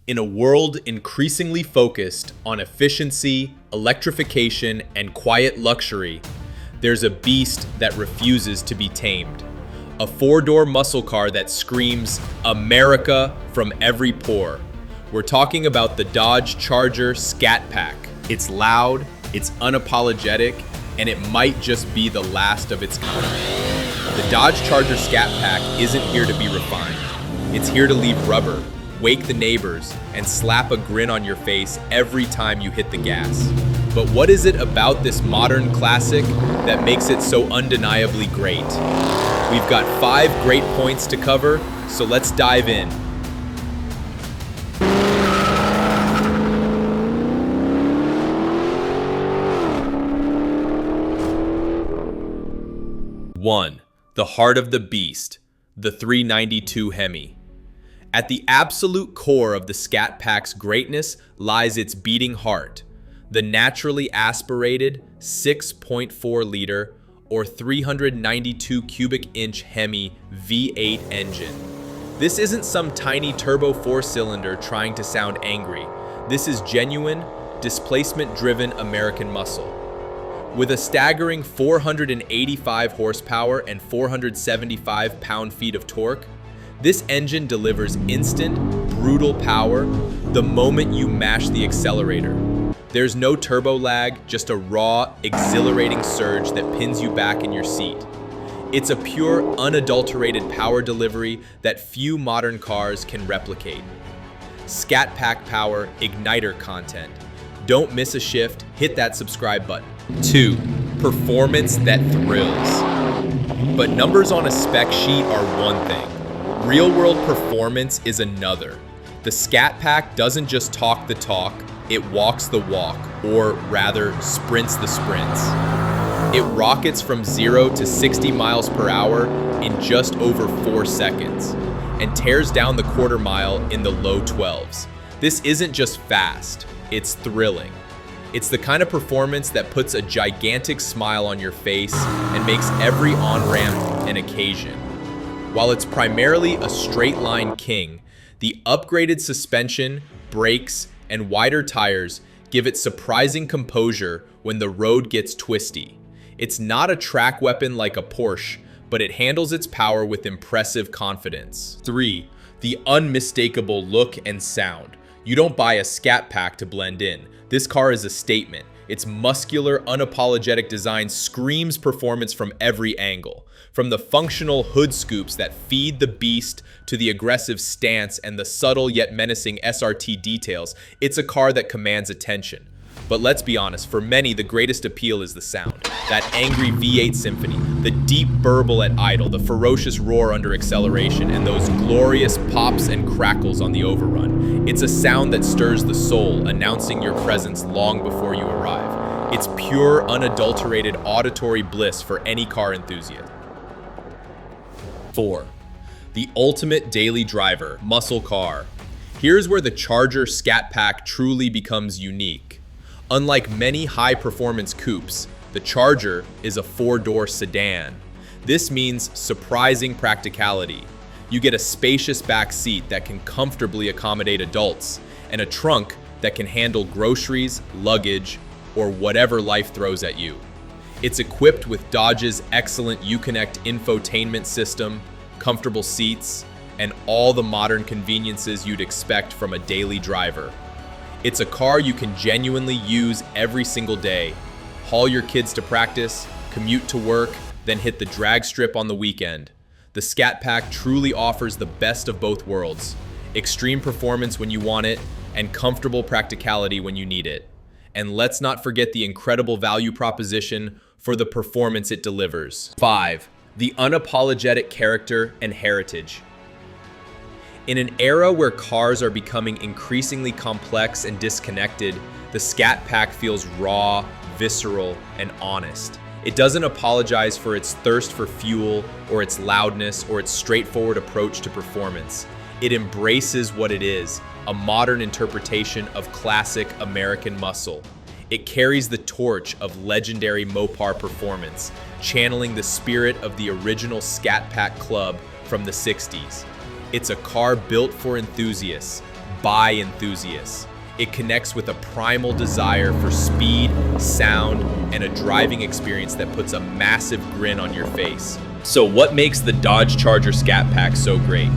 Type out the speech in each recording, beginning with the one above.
In a world increasingly focused on efficiency, electrification, and quiet luxury, there's a beast that refuses to be tamed. A four-door muscle car that screams America from every pore. We're talking about the Dodge Charger Scat Pack. It's loud, it's unapologetic, and it might just be the last of its kind. The Dodge Charger Scat Pack isn't here to be refined. It's here to leave rubber, wake the neighbors, and slap a grin on your face every time you hit the gas. But what is it about this modern classic that makes it so undeniably great? We've got 5 great points to cover, so let's dive in. One, the heart of the beast, the 392 HEMI. At the absolute core of the Scat Pack's greatness lies its beating heart, the naturally aspirated 6.4-liter or 392 cubic inch HEMI V8 engine. This isn't some tiny turbo 4-cylinder trying to sound angry. This is genuine, displacement-driven American muscle. With a staggering 485 horsepower and 475 pound-feet of torque, this engine delivers instant, brutal power the moment you mash the accelerator. There's no turbo lag, just a raw, exhilarating surge that pins you back in your seat. It's a pure, unadulterated power delivery that few modern cars can replicate. Scat Pack power, IGNITR content. Don't miss a shift, hit that subscribe button. 2. Performance that thrills. But numbers on a spec sheet are one thing. Real-world performance is another. The Scat Pack doesn't just talk the talk, it walks the walk, or rather, sprints the sprints. It rockets from 0 to 60 miles per hour in just over 4 seconds, and tears down the quarter mile in the low 12s. This isn't just fast, it's thrilling. It's the kind of performance that puts a gigantic smile on your face and makes every on-ramp an occasion. While it's primarily a straight-line king, the upgraded suspension, brakes, and wider tires give it surprising composure when the road gets twisty. It's not a track weapon like a Porsche, but it handles its power with impressive confidence. 3. The unmistakable look and sound. You don't buy a Scat Pack to blend in. This car is a statement. Its muscular, unapologetic design screams performance from every angle. From the functional hood scoops that feed the beast to the aggressive stance and the subtle yet menacing SRT details, it's a car that commands attention. But let's be honest, for many, the greatest appeal is the sound. That angry V8 symphony, the deep burble at idle, the ferocious roar under acceleration, and those glorious pops and crackles on the overrun. It's a sound that stirs the soul, announcing your presence long before you arrive. It's pure, unadulterated auditory bliss for any car enthusiast. 4. The ultimate daily driver, muscle car. Here's where the Charger Scat Pack truly becomes unique. Unlike many high-performance coupes, the Charger is a 4-door sedan. This means surprising practicality. You get a spacious back seat that can comfortably accommodate adults, and a trunk that can handle groceries, luggage, or whatever life throws at you. It's equipped with Dodge's excellent Uconnect infotainment system, comfortable seats, and all the modern conveniences you'd expect from a daily driver. It's a car you can genuinely use every single day. Haul your kids to practice, commute to work, then hit the drag strip on the weekend. The Scat Pack truly offers the best of both worlds. Extreme performance when you want it, and comfortable practicality when you need it. And let's not forget the incredible value proposition for the performance it delivers. 5. The unapologetic character and heritage. In an era where cars are becoming increasingly complex and disconnected, the Scat Pack feels raw, visceral, and honest. It doesn't apologize for its thirst for fuel, or its loudness, or its straightforward approach to performance. It embraces what it is, a modern interpretation of classic American muscle. It carries the torch of legendary Mopar performance, channeling the spirit of the original Scat Pack Club from the 60s. It's a car built for enthusiasts, by enthusiasts. It connects with a primal desire for speed, sound, and a driving experience that puts a massive grin on your face. So what makes the Dodge Charger Scat Pack so great?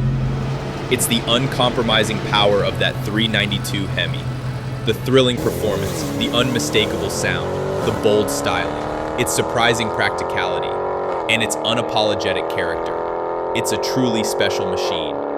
It's the uncompromising power of that 392 HEMI. The thrilling performance, the unmistakable sound, the bold styling, its surprising practicality, and its unapologetic character. It's a truly special machine.